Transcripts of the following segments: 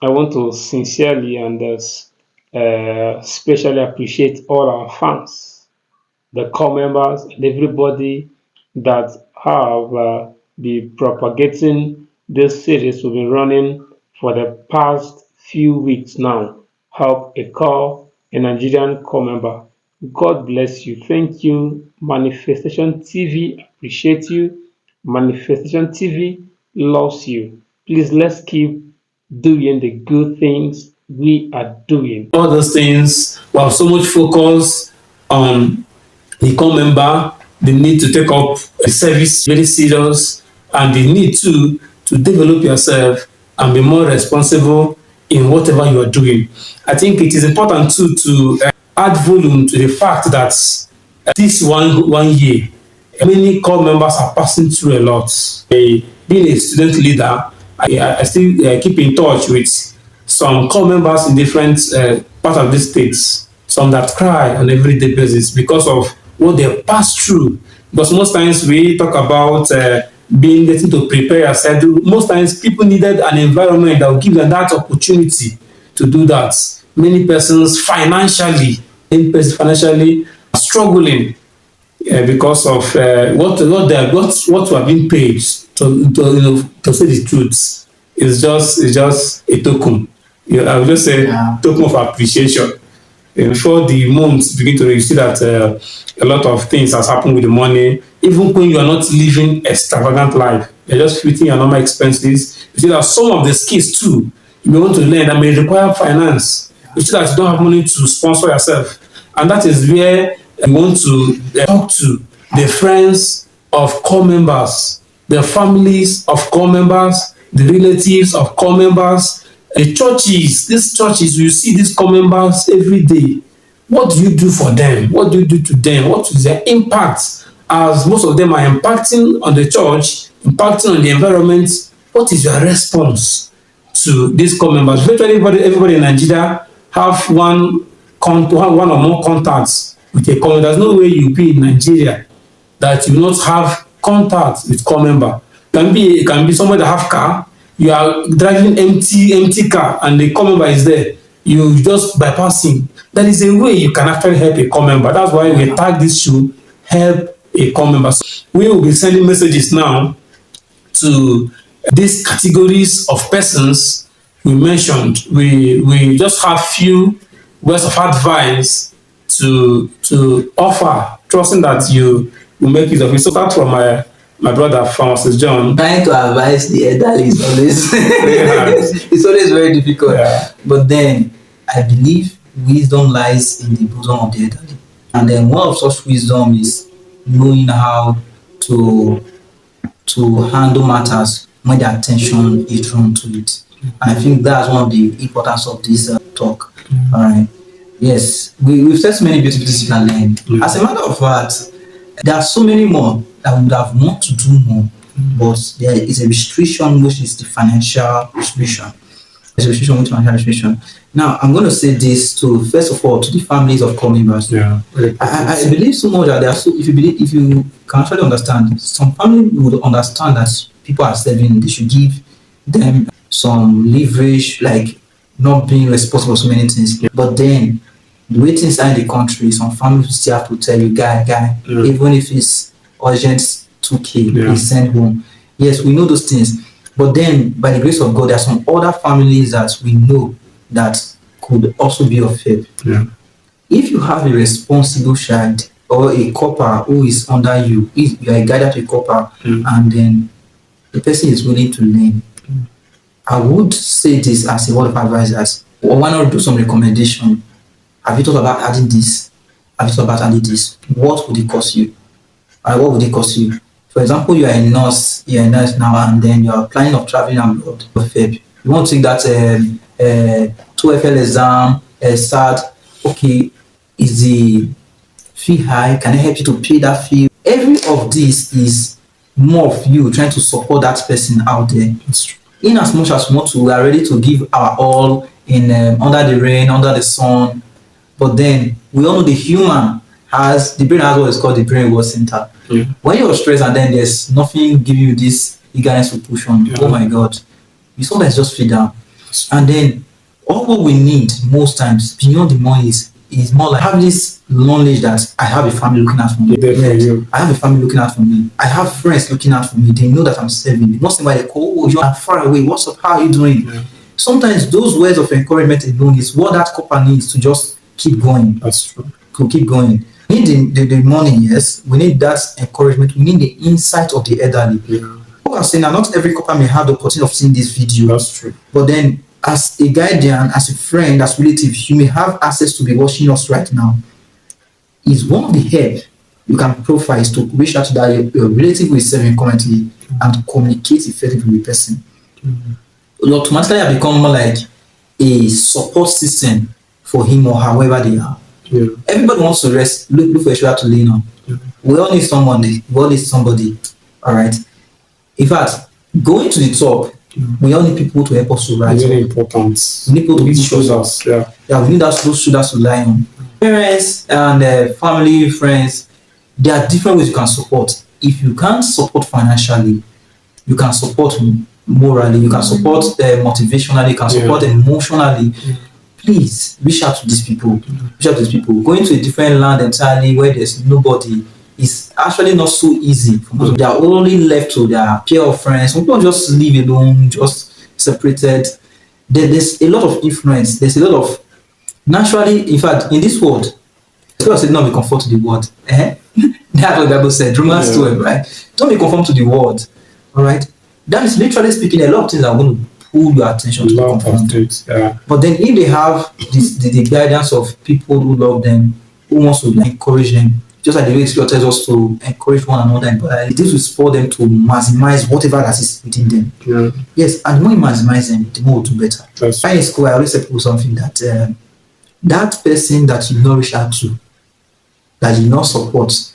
I want to sincerely and specially appreciate all our fans, the core members, and everybody that have been propagating this series we've been running for the past few weeks now. Help a core, a Nigerian core member. God bless you. Thank you. Manifestation TV appreciate you. Manifestation TV loves you. Please let's keep doing the good things we are doing. All those things, we have so much focus on the core member, the need to take up a service very serious, and the need to develop yourself and be more responsible in whatever you are doing. I think it is important too to add volume to the fact that this one year, many core members are passing through a lot. Being a student leader, I still keep in touch with some core members in different parts of the states, some that cry on everyday basis because of what they pass through. Because most times we talk about getting to prepare yourself. Most times people needed an environment that will give them that opportunity to do that. Many persons financially are struggling because of what we have been paid to say the truth. It's just a token. I would just say token of appreciation. Before the months begin to, you see that a lot of things has happened with the money. Even when you are not living extravagant life, you're just fitting your normal expenses. You see that some of the skills too you may want to learn that may require finance. You see that you don't have money to sponsor yourself, and that is where you want to talk to the friends of core members, the families of core members, the relatives of core members. The churches, these churches, you see these core members every day. What do you do for them? What do you do to them? What is their impact? As most of them are impacting on the church, impacting on the environment, what is your response to these core members? Virtually everybody in Nigeria have one or more contacts with a core member. There's no way you be in Nigeria that you not have contact with core member. It can be somebody that have car. You are driving empty car and the core member is there. You just bypassing. That is a way you can actually help a core member. That's why we tag this show, help a core member. So we will be sending messages now to these categories of persons we mentioned. We just have few words of advice to offer, trusting that you will make use of it. So start from my brother, Francis John. Trying to advise the elderly is always it's always very difficult. Yeah. But then I believe wisdom lies in the bosom of the elderly. And then one of such wisdom is knowing how to handle matters when the attention is drawn to it. And I think that's one of the importance of this talk. All right. Yes, we've said so many beautiful things you can learn. As a matter of fact, there are so many more that would have wanted to do more, but there is a restriction, which is the financial restriction. There's a restriction with financial restriction. Now, I'm going to say this to, first of all, to the families of core members. Yeah. I believe so much that there are so, if you can actually understand, some family would understand that people are serving, they should give them some leverage, like not being responsible for so many things. Yeah. But then, the way things are in the country, some families still have to tell you, guy, even if it's urgent 2K, please send home. Yes, we know those things. But then, by the grace of God, there are some other families that we know that could also be of help. Yeah. If you have a responsible child or a corper who is under you, if you are a guardian to a corper, and then the person is willing to learn, I would say this as a word of advice, or why not do some recommendation? Have you thought about adding this? Have you thought about adding this? What would it cost you? What would it cost you? For example, you are a nurse now, and then you are planning of traveling abroad for Feb. You want to take that 2FL exam, SAT. Okay, is the fee high? Can I help you to pay that fee? Every of this is more of you trying to support that person out there. In as much as we are ready to give our all in under the rain, under the sun, but then we all know the brain has what is called the brain reward center. When you're stressed and then there's nothing giving you this eagerness to push on, oh my God, you sometimes just feel down. And then all what we need most times beyond the money is more like have this knowledge that I have a family looking out for me. There for you. I have a family looking out for me. I have friends looking out for me. They know that I'm serving. Most of them they call, oh, you're far away. What's up? How are you doing? Yeah. Sometimes those words of encouragement alone is what that couple needs to just keep going. That's true. To keep going. We need the money, yes. We need that encouragement. We need the insight of the elderly. Yeah. What I'm saying now, not every couple may have the opportunity of seeing this video. That's true. But then, as a guardian, as a friend, as relative, you may have access to be watching us right now. Is one of the help you can profile is to reach out to that your relative who is serving currently and communicate effectively with the person. You automatically have become more like a support system for him or her, wherever they are. Yeah. Everybody wants to rest, look for a shoulder to lean on. Yeah. We all need somebody. We all need somebody. All right. In fact, going to the top, we all need people to help us to rise. Very important. We need people to These push us. shoulders. Yeah. Yeah, we need those shoulders to lie on. Parents and family, friends, there are different ways you can support. If you can't support financially, you can support morally, you can support motivationally, you can support emotionally. Please reach out to these people. Reach out to these people. Going to a different land entirely where there's nobody is actually not so easy. They are only left to their pair of friends. Some people just live alone, just separated. There's a lot of influence. There's a lot of naturally, in fact, in this world, God said, not be conformed to the world. That's what the Bible said. Romans 12, right? Don't be conformed to the world. All right. That is literally speaking, a lot of things are going to pull your attention to conform. Yeah. But then if they have the guidance of people who love them, who wants to encourage them, just like the way Scripture tells us to encourage one another, but it is to spur them to maximize whatever that is within them. Yeah. Yes, and the more you maximize them, the more we'll do better. That's in school, I always tell people something that that person that you not reach out to, that you not support,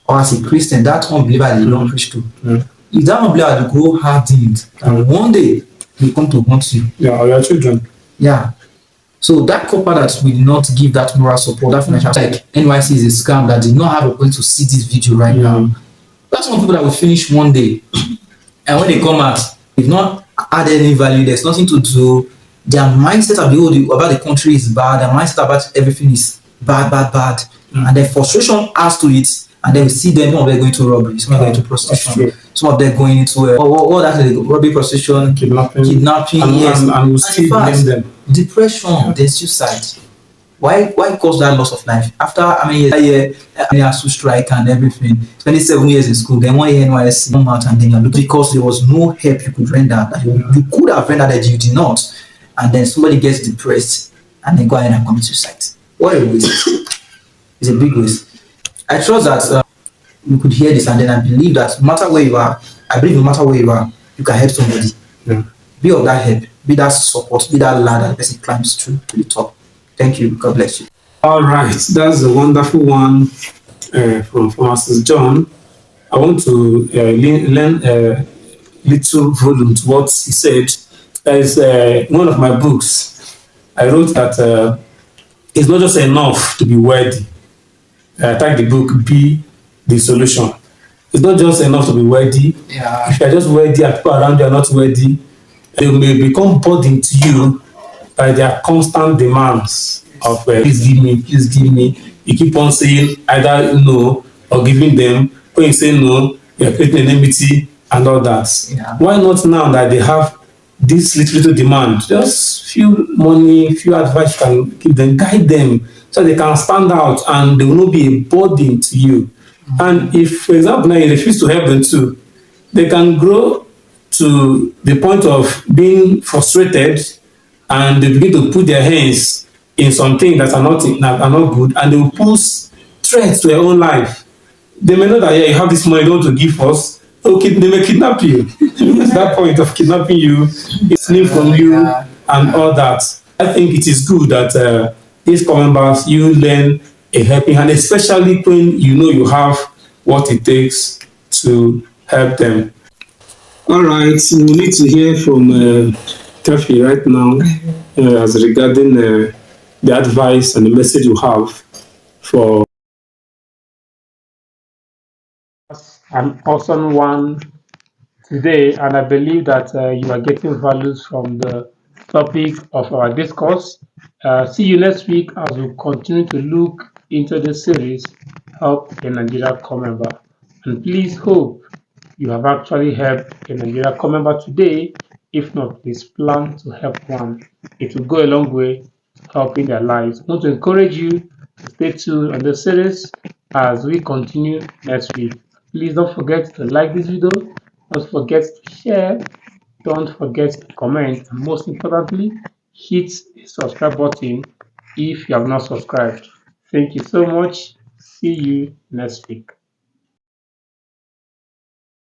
or as a Christian, that unbeliever that you don't preach to, if that unbeliever will go hard in it, and one day will come to haunt you. Yeah, or your children. Yeah. So that couple that will not give that moral support, that financial, like NYC is a scam that did not have a point to see this video right now. That's one people that will finish one day, and when they come out, if not add any value, there's nothing to do. Their mindset about the country is bad. Their mindset about everything is bad, and then frustration adds to it. And then we see them, some of them going to robbery, some of them going to prostitution, some of them going into what robbery, prostitution, kidnapping, and we still blame them. Depression, then suicide. Why cause that loss of life? After I mean years to strike and everything, 27 years in school, then 1 year NYSC, come out and then you're looking because there was no help you could render that you could have rendered that you did not, and then somebody gets depressed and then go ahead and commit suicide. What a waste! It's a big waste. I trust that you could hear this, and then I believe that no matter where you are, no matter where you are, you can help somebody. Yeah. Be of that help, be that support, be that ladder the person climbs through to the top. Thank you. God bless you. All right, that's a wonderful one from Mrs. John. I want to learn a little volume to what he said. There is one of my books. I wrote that it's not just enough to be worthy. Tag the book, Be the Solution. It's not just enough to be worthy. Yeah. If you're just worthy and people around you are not worthy, they may become burdened to you by their constant demands of please give me. You keep on saying either no or giving them. When you say no, you're creating an enmity and all that. Yeah. Why not now that they have this little demand? Just few money, few advice you can give them, guide them so they can stand out and they will not be a burden to you. And if, for example, now you refuse to help them too, they can grow to the point of being frustrated and they begin to put their hands in something that are not good, and they will pose threats to their own life. They may know that you have this money, you don't want to give us. Okay, they may kidnap you. It's that point of kidnapping you, stealing from you, and all that. I think it is good that these core members, you lend a helping hand, especially when you know you have what it takes to help them. All right, we need to hear from Taffy right now as regarding the advice and the message you have for an awesome one today, and I believe that you are getting values from the topic of our discourse. See you next week as we continue to look into the series Help a Nigeria Corps Member. And please hope you have actually helped a Nigeria Corps member today. If not, please plan to help one. It will go a long way helping their lives. I want to encourage you to stay tuned on the series as we continue next week. Please don't forget to like this video, don't forget to share, don't forget to comment, and most importantly, hit the subscribe button if you have not subscribed. Thank you so much. See you next week.